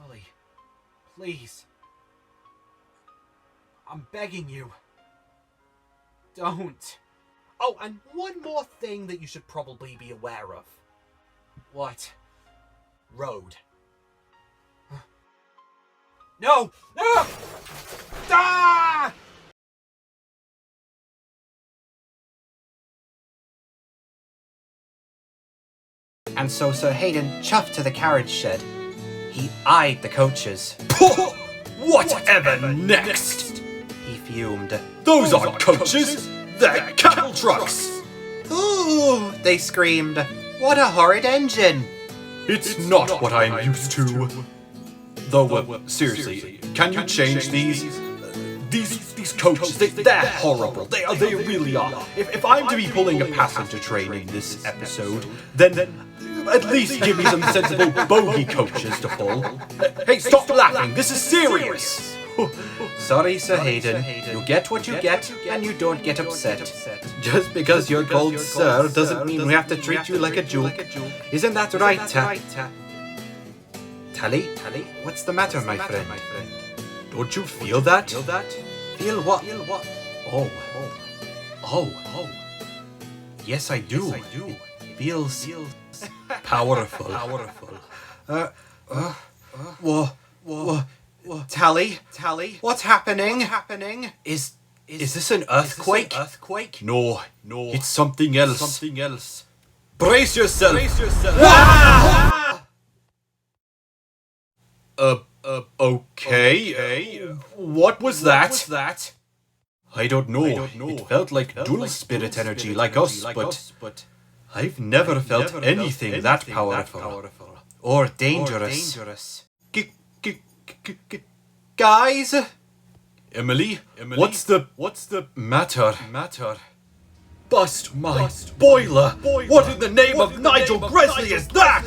Sully, please. I'm begging you. Don't. Oh, and one more thing that you should probably be aware of. What? Road. No! No! Ah! And so Sir Hayden chuffed to the carriage shed. He eyed the coaches. Whatever next? He fumed. Those aren't coaches! They're cattle trucks! Ooh! They screamed. What a horrid engine! It's not what I'm used to. Though, seriously, can you change these? These coaches, they're horrible. They really are. If I'm to be pulling a passenger train in this episode, then at least give me some sensible bogey coaches to pull. Hey, stop laughing. This is serious. Sorry, Sir Hayden. You get what you get, and you don't get upset. Just because you're called Sir doesn't mean we have to treat you like a joke. Isn't that right, Tally? What's the matter, my friend? Don't you feel that? Feel what? Oh. Yes, I do. It feels Powerful. Tally? What's happening? Is this an earthquake? No, it's something else. Brace yourself! Ah! Okay. What was that? I don't know. It felt like dual spirit energy like us, but I've never felt anything that powerful. Or dangerous. Guys? Emily, what's the matter? Bust my boiler! What in the name of Nigel Gresley is that?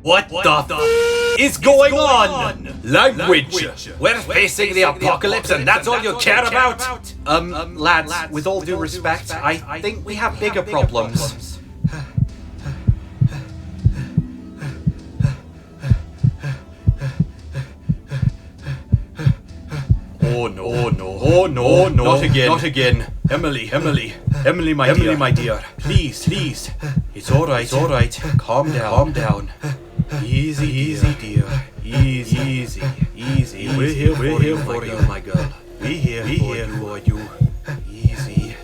What the is going on? Language! We're facing the apocalypse and that's all you care about? Lads, with all due respect, I think we have bigger problems. Oh no, not again. Emily, my dear. Please. It's alright. Calm down. Easy, dear. Easy. We're here for you, my girl. We're here for you. Easy.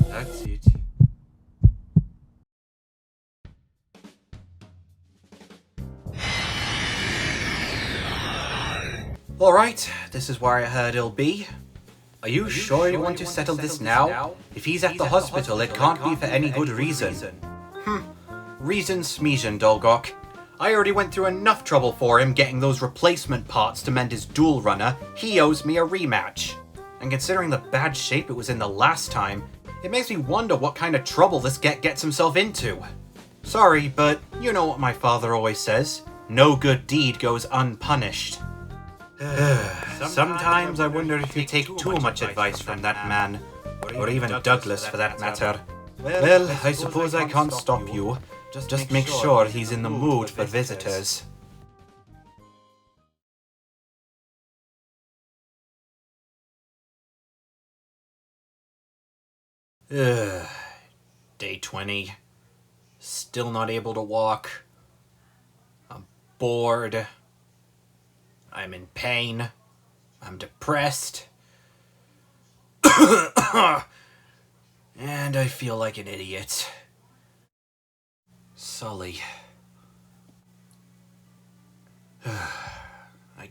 That's it. Alright, this is where I heard he'll be. Are you sure you want to settle this now? If he's at the hospital, it can't be for any good reason. Reason smeason, Dolgok. I already went through enough trouble for him getting those replacement parts to mend his duel runner. He owes me a rematch. And considering the bad shape it was in the last time, it makes me wonder what kind of trouble this gets himself into. Sorry, but you know what my father always says. No good deed goes unpunished. Sometimes I wonder if you take too much advice from that man, or even Douglas for that matter. Well, I suppose I can't stop you. Just make sure he's in the mood for visitors. Day 20. Still not able to walk. I'm bored. I'm in pain. I'm depressed. And I feel like an idiot. Sully. I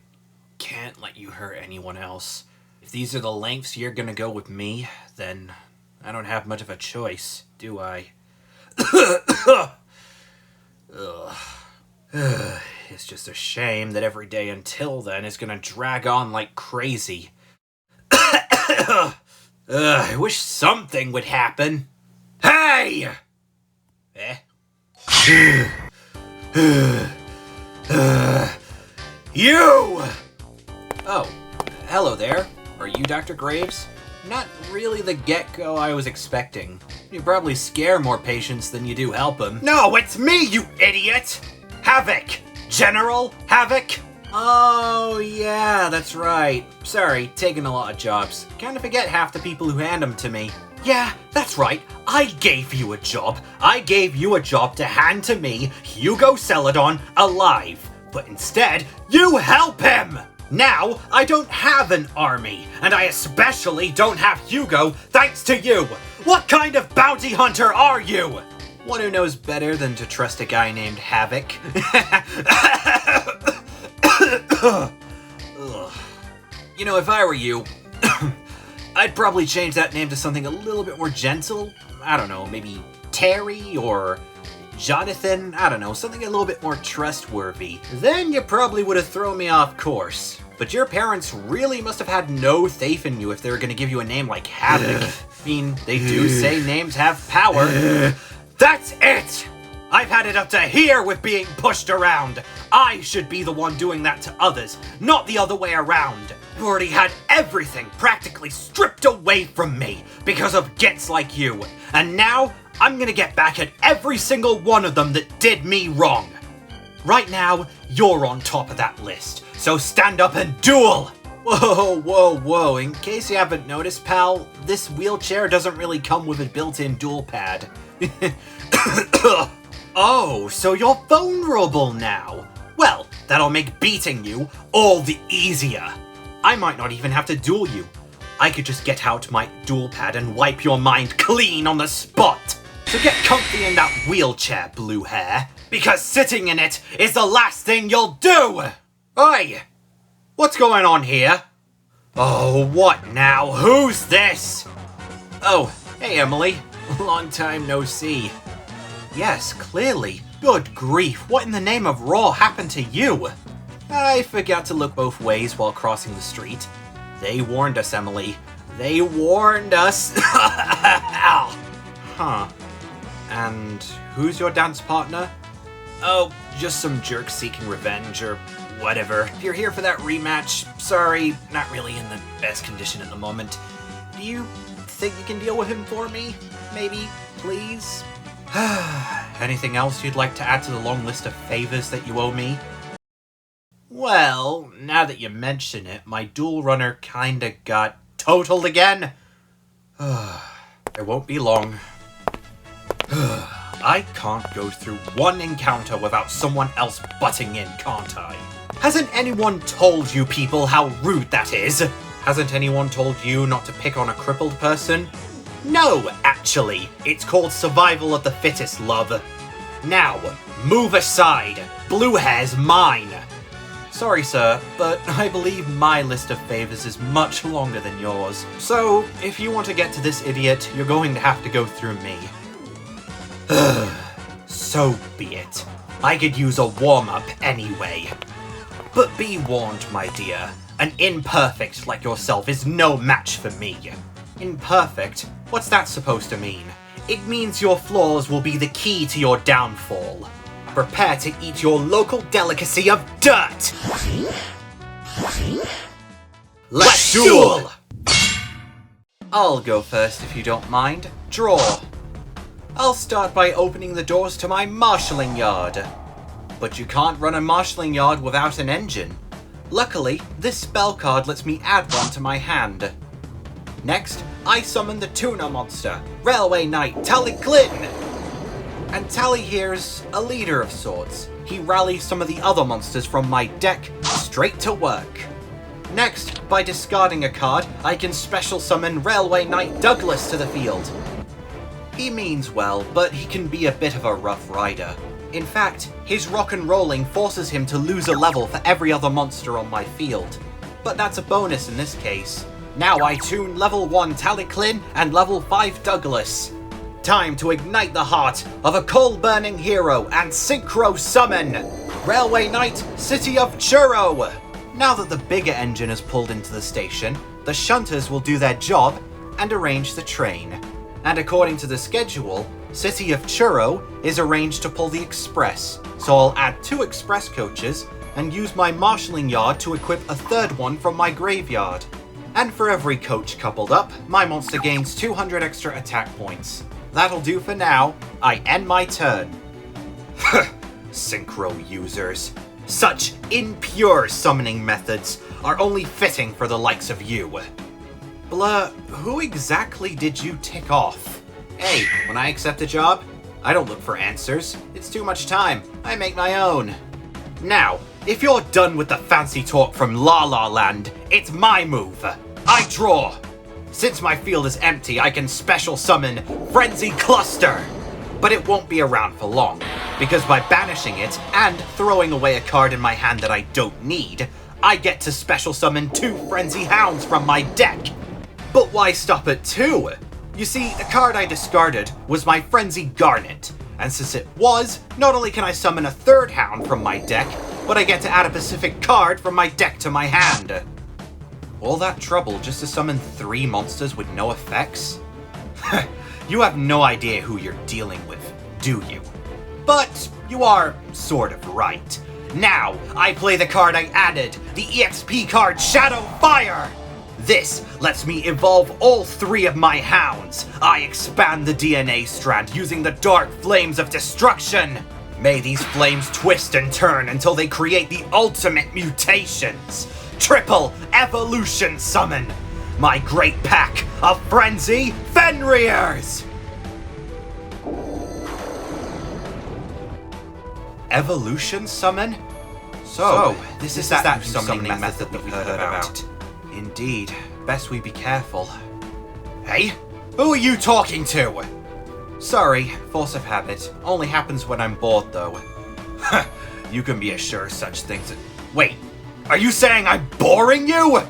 can't let you hurt anyone else. If these are the lengths you're gonna go with me, then I don't have much of a choice, do I? It's just a shame that every day until then is gonna drag on like crazy. I wish something would happen. Hey! You! Oh, hello there. Are you Dr. Graves? Not really the get-go I was expecting. You probably scare more patients than you do help them. No, it's me, you idiot! Havoc! General Havoc? Oh, yeah, that's right. Sorry, taking a lot of jobs. Kinda forget half the people who hand them to me. Yeah, that's right. I gave you a job. I gave you a job to hand to me, Hugo Celadon, alive. But instead, you help him! Now, I don't have an army, and I especially don't have Hugo thanks to you! What kind of bounty hunter are you? One who knows better than to trust a guy named Havoc. You know, if I were you, I'd probably change that name to something a little bit more gentle. I don't know, maybe Terry or Jonathan, I don't know, something a little bit more trustworthy. Then you probably would have thrown me off course. But your parents really must have had no faith in you if they were going to give you a name like Havoc. I mean, they do say names have power. That's it! I've had it up to here with being pushed around. I should be the one doing that to others, not the other way around. I've already had everything practically stripped away from me because of gits like you. And now, I'm gonna get back at every single one of them that did me wrong. Right now, you're on top of that list, so stand up and duel! Whoa, whoa, whoa. In case you haven't noticed, pal, this wheelchair doesn't really come with a built-in dual pad. Oh, so you're vulnerable now. Well, that'll make beating you all the easier. I might not even have to duel you. I could just get out my dual pad and wipe your mind clean on the spot. So get comfy in that wheelchair, blue hair, because sitting in it is the last thing you'll do! Oi! What's going on here? Oh, what now? Who's this? Oh, hey Emily. Long time no see. Yes, clearly. Good grief, what in the name of Raw happened to you? I forgot to look both ways while crossing the street. They warned us, Emily. They warned us. Ow. Huh. And who's your dance partner? Oh, just some jerk seeking revenge or whatever. If you're here for that rematch, sorry, not really in the best condition at the moment. Do you think you can deal with him for me? Maybe, please? Anything else you'd like to add to the long list of favors that you owe me? Well, now that you mention it, my duel runner kinda got totaled again. It won't be long. I can't go through one encounter without someone else butting in, can't I? Hasn't anyone told you people how rude that is? Hasn't anyone told you not to pick on a crippled person? No, actually. It's called survival of the fittest, love. Now, move aside. Blue hair's mine. Sorry, sir, but I believe my list of favors is much longer than yours. So, if you want to get to this idiot, you're going to have to go through me. So be it. I could use a warm-up anyway. But be warned, my dear. An imperfect like yourself is no match for me. Imperfect? What's that supposed to mean? It means your flaws will be the key to your downfall. Prepare to eat your local delicacy of dirt! Let's duel! I'll go first if you don't mind. Draw. I'll start by opening the doors to my marshalling yard. But you can't run a marshalling yard without an engine. Luckily, this spell card lets me add one to my hand. Next, I summon the tuna monster, Railway Knight Tally Glynn. And Tally here's a leader of sorts. He rallies some of the other monsters from my deck straight to work. Next, by discarding a card, I can special summon Railway Knight Douglas to the field. He means well, but he can be a bit of a rough rider. In fact, his rock and rolling forces him to lose a level for every other monster on my field. But that's a bonus in this case. Now I tune level 1 Taliclin and level 5 Douglas. Time to ignite the heart of a coal-burning hero and synchro summon Railway Knight City of Churro. Now that the bigger engine is pulled into the station, the shunters will do their job and arrange the train. And according to the schedule, City of Churro is arranged to pull the express, so I'll add 2 express coaches and use my marshalling yard to equip a third one from my graveyard. And for every coach coupled up, my monster gains 200 extra attack points. That'll do for now. I end my turn. Synchro users. Such impure summoning methods are only fitting for the likes of you. Blur, who exactly did you tick off? Hey, when I accept a job, I don't look for answers. It's too much time. I make my own. Now, if you're done with the fancy talk from La La Land, it's my move. I draw. Since my field is empty, I can special summon Frenzy Cluster. But it won't be around for long, because by banishing it and throwing away a card in my hand that I don't need, I get to special summon 2 Frenzy Hounds from my deck. But why stop at 2? You see, the card I discarded was my Frenzy Garnet, and since it was, not only can I summon a 3rd Hound from my deck, but I get to add a specific card from my deck to my hand. All that trouble just to summon 3 monsters with no effects? You have no idea who you're dealing with, do you? But you are sort of right. Now, I play the card I added, the EXP card Shadow Fire! This lets me evolve all 3 of my hounds. I expand the DNA strand using the dark flames of destruction. May these flames twist and turn until they create the ultimate mutations. Triple Evolution Summon! My great pack of Frenzy Fenriers! Evolution Summon? So this is that new summoning method that we heard about. Indeed. Best we be careful. Hey? Who are you talking to? Sorry, force of habit. Only happens when I'm bored, though. You can be assured such things. Wait, are you saying I'm boring you?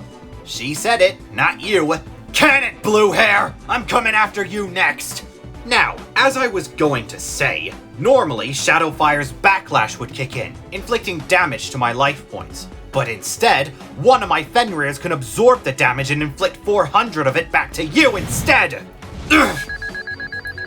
She said it, not you. Can it, blue hair? I'm coming after you next. Now, as I was going to say, normally Shadowfire's backlash would kick in, inflicting damage to my life points. But instead, one of my Fenriers can absorb the damage and inflict 400 of it back to you instead! Ugh.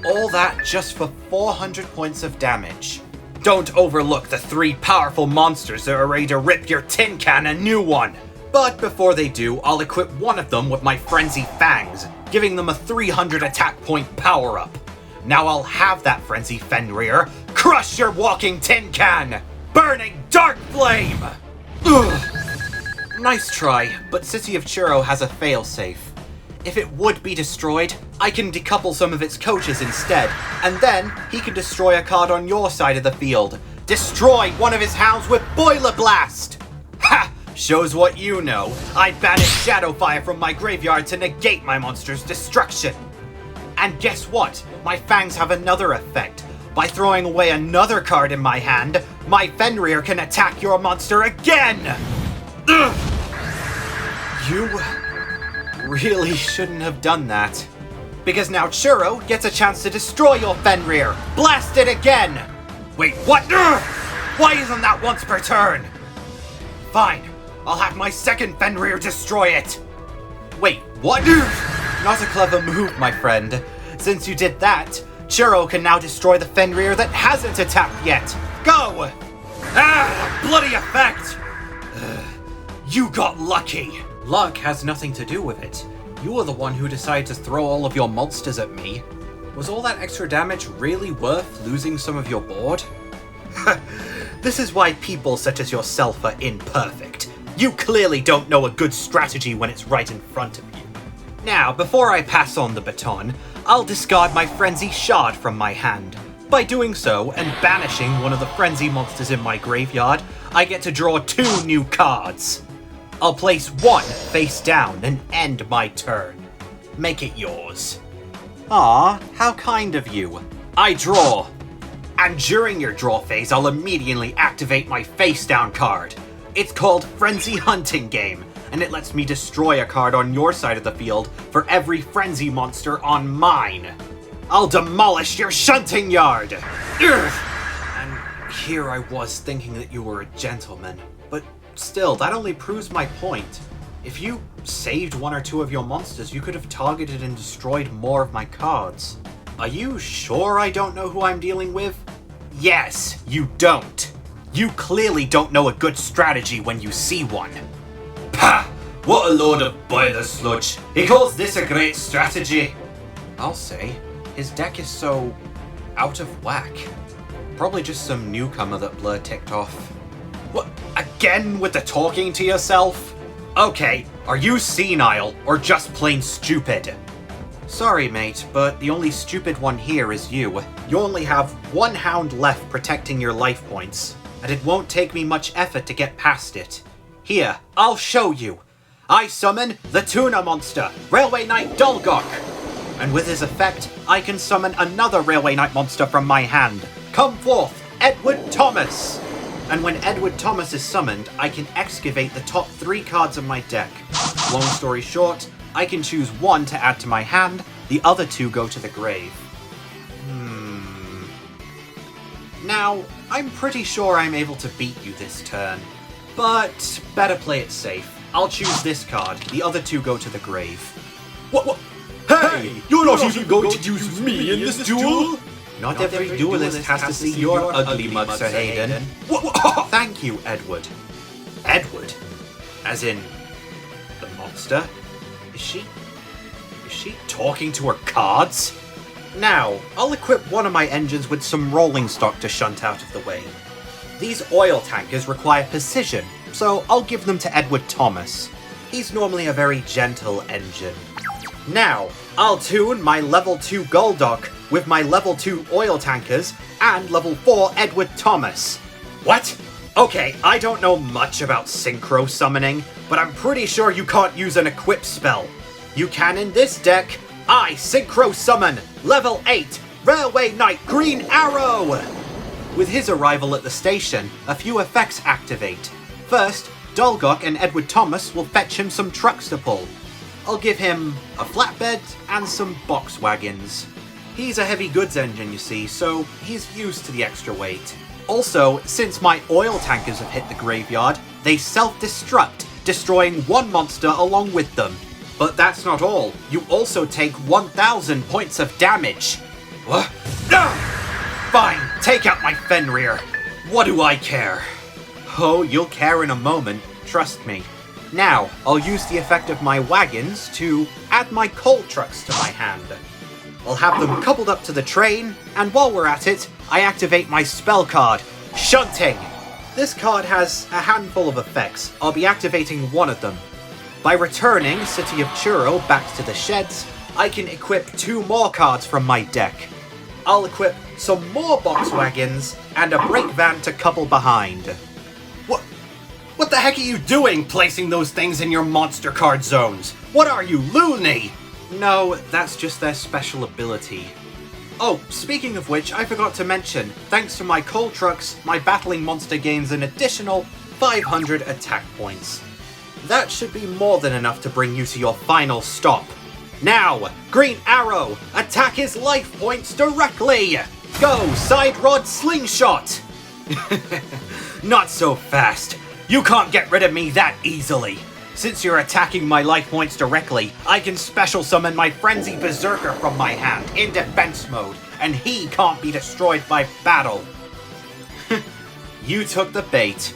All that just for 400 points of damage. Don't overlook the 3 powerful monsters that are ready to rip your tin can a new one! But before they do, I'll equip one of them with my Frenzy Fangs, giving them a 300 attack point power-up. Now I'll have that Frenzy Fenrir crush your walking tin can! Burning Dark Flame! Ugh. Nice try, but City of Churro has a failsafe. If it would be destroyed, I can decouple some of its coaches instead, and then he can destroy a card on your side of the field. Destroy one of his hounds with Boiler Blast! Ha! Shows what you know. I banish Shadowfire from my graveyard to negate my monster's destruction. And guess what? My fangs have another effect. By throwing away another card in my hand, my Fenrir can attack your monster again! Ugh. You really shouldn't have done that. Because now Churro gets a chance to destroy your Fenrir! Blast it again! Wait, what? Ugh. Why isn't that once per turn? Fine, I'll have my second Fenrir destroy it! Wait, what? Ugh. Not a clever move, my friend. Since you did that, Churro can now destroy the Fenrir that hasn't attacked yet! Go! Ah, bloody effect! You got lucky! Luck has nothing to do with it. You were the one who decided to throw all of your monsters at me. Was all that extra damage really worth losing some of your board? This is why people such as yourself are imperfect. You clearly don't know a good strategy when it's right in front of you. Now, before I pass on the baton, I'll discard my Frenzy Shard from my hand. By doing so, and banishing one of the Frenzy monsters in my graveyard, I get to draw 2 new cards. I'll place one face down and end my turn. Make it yours. Aw, how kind of you. I draw. And during your draw phase, I'll immediately activate my face down card. It's called Frenzy Hunting Game, and it lets me destroy a card on your side of the field for every Frenzy monster on mine. I'll demolish your shunting yard! Ugh. And here I was thinking that you were a gentleman, but still, that only proves my point. If you saved 1 or 2 of your monsters, you could have targeted and destroyed more of my cards. Are you sure I don't know who I'm dealing with? Yes, you don't. You clearly don't know a good strategy when you see one. Pah! What a load of boiler sludge. He calls this a great strategy. I'll say, his deck is so out of whack. Probably just some newcomer that Blur ticked off. What? Again with the talking to yourself? Okay, are you senile or just plain stupid? Sorry, mate, but the only stupid one here is you. You only have one hound left protecting your life points, and it won't take me much effort to get past it. Here, I'll show you. I summon the Tuna Monster, Railway Knight Dolgok. And with his effect, I can summon another Railway Knight monster from my hand. Come forth, Edward Thomas! And when Edward Thomas is summoned, I can excavate the top 3 cards of my deck. Long story short, I can choose one to add to my hand, the other 2 go to the grave. Now, I'm pretty sure I'm able to beat you this turn, but better play it safe. I'll choose this card, the other 2 go to the grave. What? Hey! You're not even going to use me in this duel? Not every duelist has to see your ugly mug, Sir Hayden. Thank you, Edward. Edward? As in, the monster? Is she talking to her cards? Now, I'll equip one of my engines with some rolling stock to shunt out of the way. These oil tankers require precision, so I'll give them to Edward Thomas. He's normally a very gentle engine. Now, I'll tune my level 2 Goldock with my level 2 oil tankers and level 4 Edward Thomas. What? Okay, I don't know much about synchro summoning, but I'm pretty sure you can't use an equip spell. You can in this deck. I synchro summon level 8 Railway Knight Green Arrow! With his arrival at the station, a few effects activate. First, Dolgok and Edward Thomas will fetch him some trucks to pull. I'll give him a flatbed and some box wagons. He's a heavy goods engine, you see, so he's used to the extra weight. Also, since my oil tankers have hit the graveyard, they self-destruct, destroying one monster along with them. But that's not all. You also take 1,000 points of damage. What? Fine, take out my Fenrir. What do I care? Oh, you'll care in a moment, trust me. Now, I'll use the effect of my wagons to add my coal trucks to my hand. I'll have them coupled up to the train, and while we're at it, I activate my spell card, Shunting. This card has a handful of effects. I'll be activating one of them. By returning City of Churro back to the sheds, I can equip 2 more cards from my deck. I'll equip some more box wagons and a brake van to couple behind. What the heck are you doing, placing those things in your monster card zones? What are you, loony? No, that's just their special ability. Oh, speaking of which, I forgot to mention, thanks to my coal trucks, my battling monster gains an additional 500 attack points. That should be more than enough to bring you to your final stop. Now, Green Arrow, attack his life points directly! Go, Side Rod Slingshot! Not so fast. You can't get rid of me that easily. Since you're attacking my life points directly, I can special summon my Frenzy Berserker from my hand in defense mode, and he can't be destroyed by battle. You took the bait.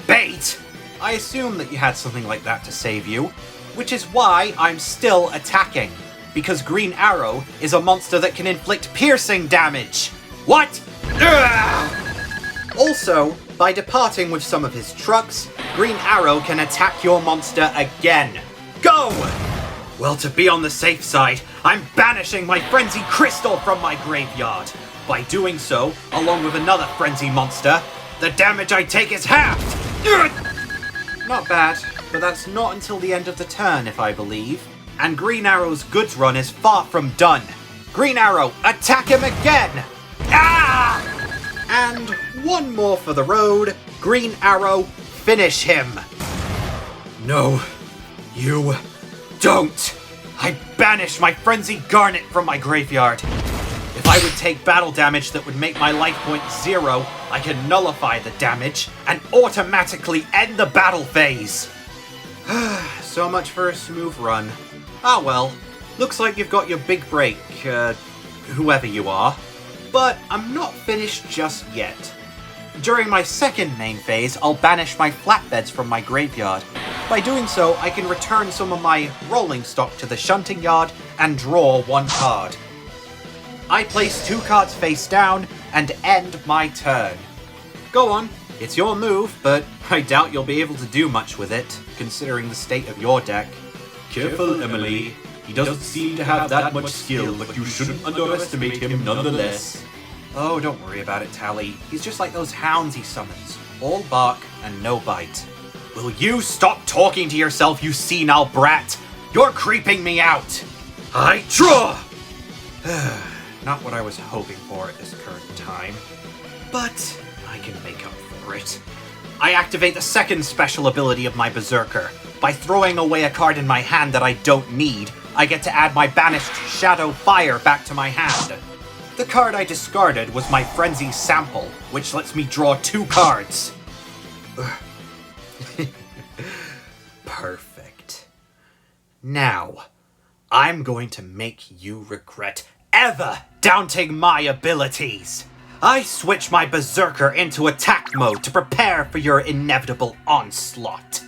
Bait? I assume that you had something like that to save you, which is why I'm still attacking, because Green Arrow is a monster that can inflict piercing damage. What? Also, by departing with some of his trucks, Green Arrow can attack your monster again. Go! Well, to be on the safe side, I'm banishing my Frenzy Crystal from my graveyard. By doing so, along with another Frenzy monster, the damage I take is halved! Not bad, but that's not until the end of the turn, if I believe. And Green Arrow's goods run is far from done. Green Arrow, attack him again! Ah! And one more for the road. Green Arrow, finish him. No, you don't. I banish my Frenzy Garnet from my graveyard. If I would take battle damage that would make my life point 0, I can nullify the damage and automatically end the battle phase. So much for a smooth run. Ah well, looks like you've got your big break, whoever you are. But I'm not finished just yet. During my second main phase, I'll banish my flatbeds from my graveyard. By doing so, I can return some of my rolling stock to the shunting yard and draw one card. I place 2 cards face down and end my turn. Go on, it's your move, but I doubt you'll be able to do much with it, considering the state of your deck. Careful, Emily. He doesn't seem to have that much skill, but you shouldn't underestimate him nonetheless. Oh, don't worry about it, Tally. He's just like those hounds he summons. All bark and no bite. Will you stop talking to yourself, you senile brat? You're creeping me out! I draw! Not what I was hoping for at this current time. But I can make up for it. I activate the second special ability of my Berserker. By throwing away a card in my hand that I don't need, I get to add my banished Shadow Fire back to my hand. The card I discarded was my Frenzy Sample, which lets me draw 2 cards. Perfect. Now, I'm going to make you regret ever doubting my abilities. I switch my Berserker into attack mode to prepare for your inevitable onslaught.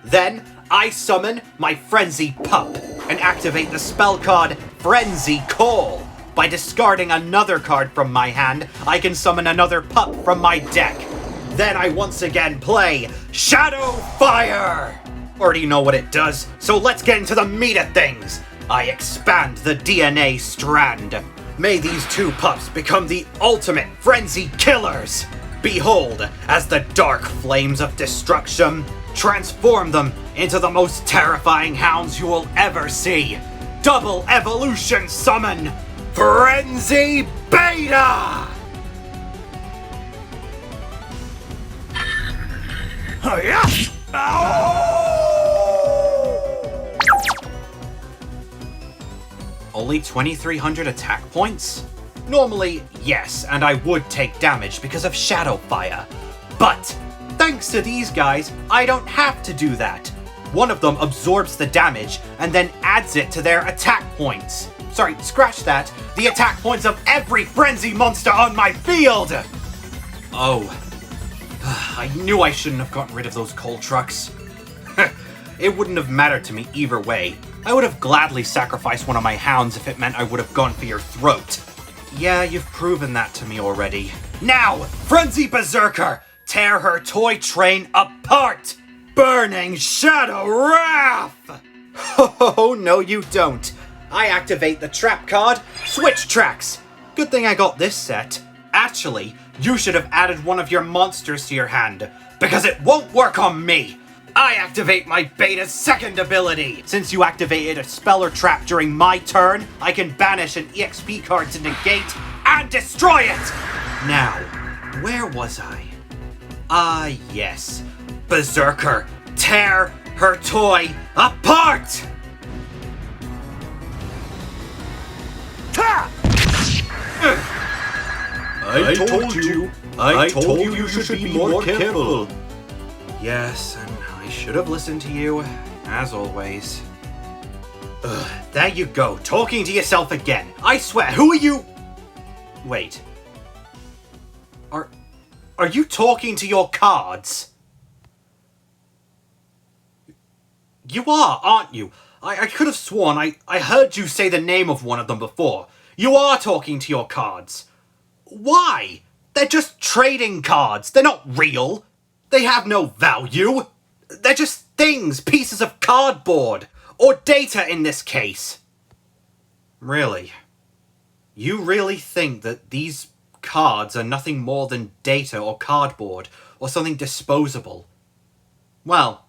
Then, I summon my Frenzy Pup and activate the spell card Frenzy Call. By discarding another card from my hand, I can summon another pup from my deck. Then I once again play Shadow Fire! Already know what it does, so let's get into the meat of things. I expand the DNA strand. May these 2 pups become the ultimate frenzy killers. Behold, as the dark flames of destruction transform them into the most terrifying hounds you will ever see. Double evolution summon, Frenzy Beta! Oh yeah! Only 2,300 attack points? Normally, yes, and I would take damage because of Shadow Fire. But, thanks to these guys, I don't have to do that. One of them absorbs the damage and then adds it to their attack points. Sorry, scratch that. The attack points of every frenzy monster on my field! Oh. I knew I shouldn't have gotten rid of those coal trucks. It wouldn't have mattered to me either way. I would have gladly sacrificed one of my hounds if it meant I would have gone for your throat. Yeah, you've proven that to me already. Now, Frenzy Berserker! Tear her toy train apart! Burning Shadow Wrath! Oh, no you don't. I activate the trap card, Switch Tracks. Good thing I got this set. Actually, you should have added one of your monsters to your hand, because it won't work on me. I activate my Beta's second ability. Since you activated a spell or trap during my turn, I can banish an EXP card to negate and destroy it! Now, where was I? Ah, yes. Berserker, tear her toy apart! I told you. I told you you should be more careful. Yes, and I should have listened to you, as always. Ugh, there you go, talking to yourself again. I swear, who are you? Wait. Are you talking to your cards? You are, aren't you? I could have sworn I heard you say the name of one of them before. You are talking to your cards. Why? They're just trading cards. They're not real. They have no value. They're just things, pieces of cardboard. Or data in this case. Really? You really think that these cards are nothing more than data or cardboard or something disposable? Well,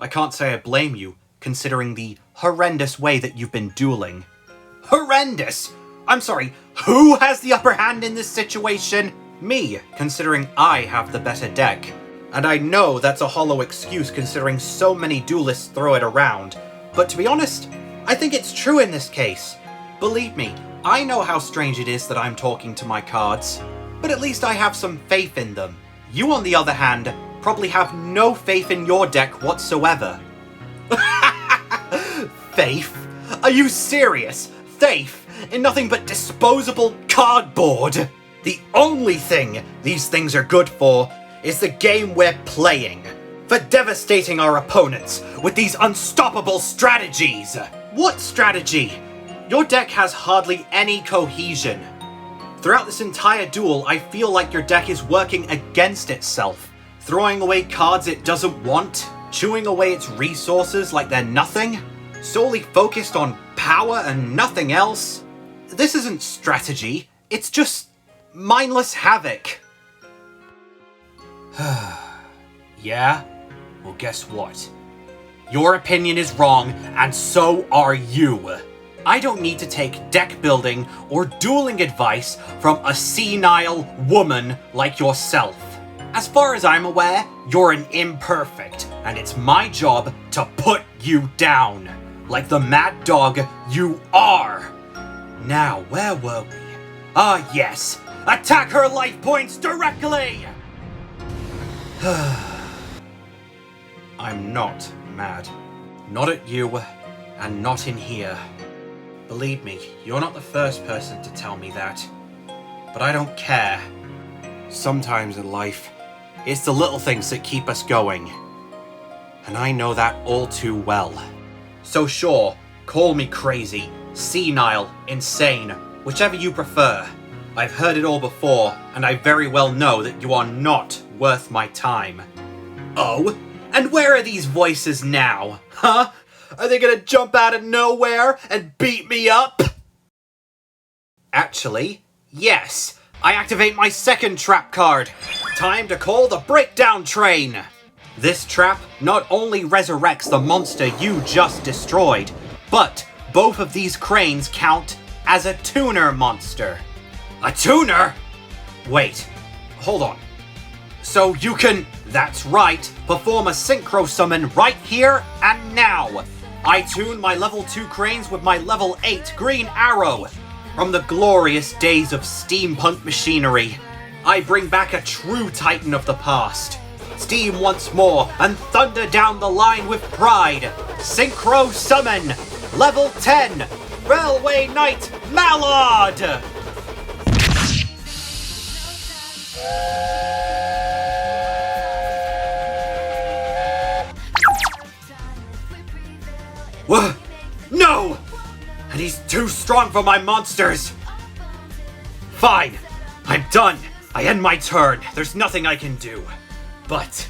I can't say I blame you, considering the horrendous way that you've been dueling. Horrendous? I'm sorry, who has the upper hand in this situation? Me, considering I have the better deck. And I know that's a hollow excuse considering so many duelists throw it around. But to be honest, I think it's true in this case. Believe me, I know how strange it is that I'm talking to my cards, but at least I have some faith in them. You, on the other hand, probably have no faith in your deck whatsoever. Faith? Are you serious? Faith in nothing but disposable cardboard? The only thing these things are good for is the game we're playing. for devastating our opponents with these unstoppable strategies. What strategy? Your deck has hardly any cohesion. Throughout this entire duel, I feel like your deck is working against itself, throwing away cards it doesn't want, chewing away its resources like they're nothing, solely focused on power and nothing else. This isn't strategy, it's just mindless havoc. Yeah? Well, guess what? Your opinion is wrong, and so are you. I don't need to take deck building or dueling advice from a senile woman like yourself. As far as I'm aware, you're an imperfect, and it's my job to put you down, like the mad dog you are. Now, where were we? Ah, yes! Attack her life points directly! I'm not mad. Not at you, and not in here. Believe me, you're not the first person to tell me that. But I don't care. Sometimes in life, it's the little things that keep us going. And I know that all too well. So sure, call me crazy, senile, insane, whichever you prefer. I've heard it all before, and I very well know that you are not worth my time. Oh? And where are these voices now? Huh? Are they gonna jump out of nowhere and beat me up? Actually, yes. I activate my second trap card. Time to call the breakdown train. This trap not only resurrects the monster you just destroyed, but both of these cranes count as a tuner monster. A tuner? Wait, hold on. So you can, that's right, perform a synchro summon right here and now. I tune my level 2 cranes with my level 8 green arrow. From the glorious days of steampunk machinery, I bring back a true titan of the past. Steam once more and thunder down the line with pride. Synchro summon, level 10, Railway Knight Mallard! What? No! And he's too strong for my monsters! Fine! I'm done! I end my turn. There's nothing I can do. But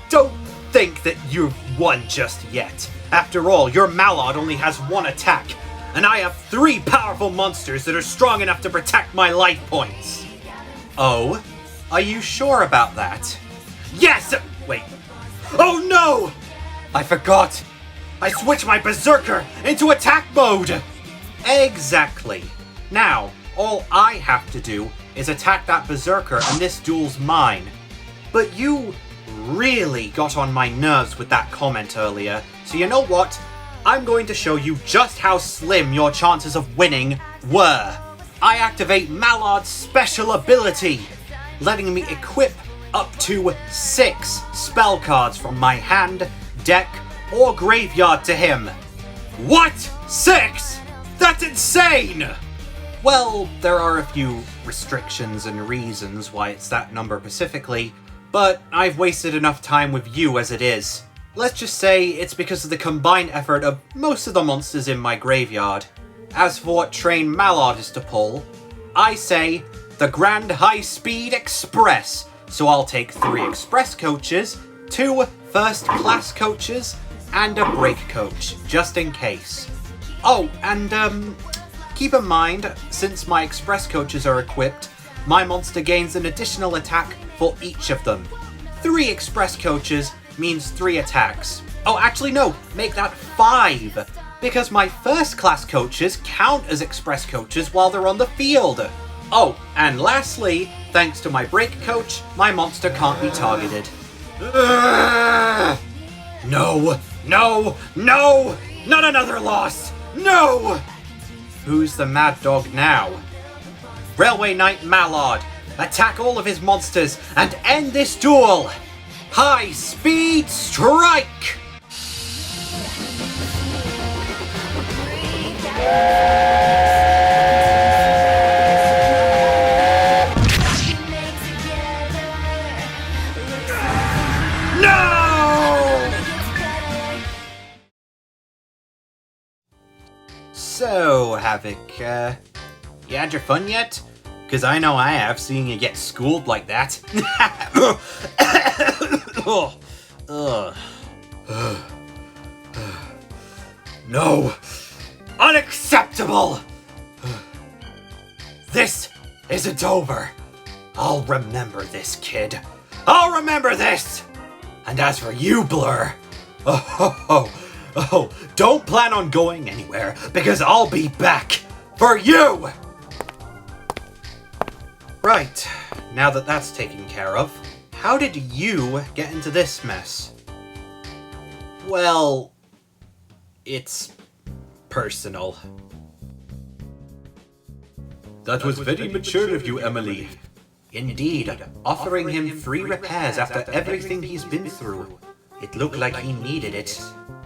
don't think that you've won just yet. After all, your Mallard only has one attack, and I have 3 powerful monsters that are strong enough to protect my life points. Oh? Are you sure about that? Yes! Wait. Oh no! I forgot! I switched my Berserker into attack mode! Exactly. Now, all I have to do is attack that Berserker and this duel's mine. But you really got on my nerves with that comment earlier, so you know what? I'm going to show you just how slim your chances of winning were. I activate Mallard's special ability, letting me equip up to 6 spell cards from my hand, deck, or graveyard to him. What? 6? That's insane! Well, there are a few restrictions and reasons why it's that number specifically, but I've wasted enough time with you as it is. Let's just say it's because of the combined effort of most of the monsters in my graveyard. As for what train Mallard is to pull, I say the Grand High Speed Express, so I'll take 3 express coaches, 2 first class coaches, and a brake coach, just in case. Oh, and keep in mind, since my express coaches are equipped, my monster gains an additional attack for each of them. 3 express coaches means 3 attacks. Oh, actually no, make that 5, because my first class coaches count as express coaches while they're on the field. Oh, and lastly, thanks to my brake coach, my monster can't be targeted. No! No! No! Not another loss! No! Who's the mad dog now? Railway Knight Mallard, attack all of his monsters and end this duel! High Speed Strike! So, Havoc, you had your fun yet? Cause I know I have, seeing you get schooled like that. No! Unacceptable! This isn't over. I'll remember this, kid. I'll remember this! And as for you, Blur, don't plan on going anywhere, because I'll be back for you! Right, now that that's taken care of, how did you get into this mess? Well, it's personal. That was very mature of you, Emily. Indeed, offering him free repairs after everything he's been through. It looked like he needed it.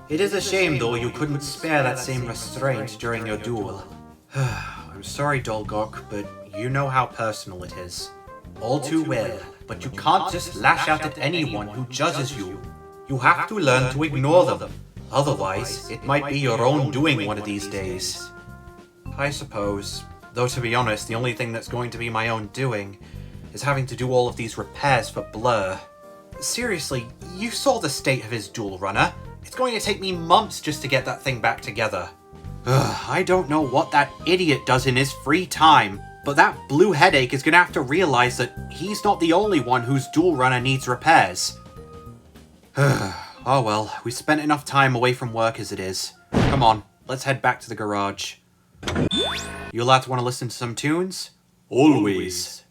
It is a shame, though, you couldn't spare that same restraint during your duel. I'm sorry, Dolgok, but you know how personal it is. All too well, but you can't just lash out at anyone who judges you. You have to learn to ignore them. Otherwise, it might be your own doing one of these days. I suppose. Though to be honest, the only thing that's going to be my own doing is having to do all of these repairs for Blur. Seriously, you saw the state of his duel runner. It's going to take me months just to get that thing back together. I don't know what that idiot does in his free time, but that blue headache is going to have to realize that he's not the only one whose duel runner needs repairs. Oh well, we spent enough time away from work as it is. Come on, let's head back to the garage. You lads want to listen to some tunes? Always.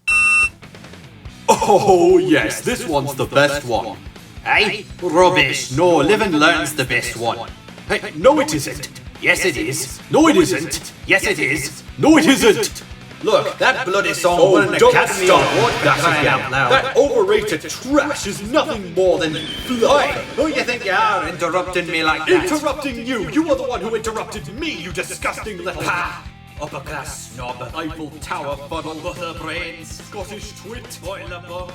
Oh yes, this one's the best one. Hey, rubbish. No, Live and Learn's the best one. Hey, no it isn't. Yes it is. No it isn't. Yes it is. No it isn't. Look, that bloody song Oh, won an don't Academy stop Award that for crying again. out loud. That overrated trash is nothing more than fluff. Who you think you are interrupting me like that? Interrupting you! You are the one who interrupted me, you disgusting little... Upper class snob. Eiffel Tower fuddle, butter brains, Scottish twit, boiler bomb.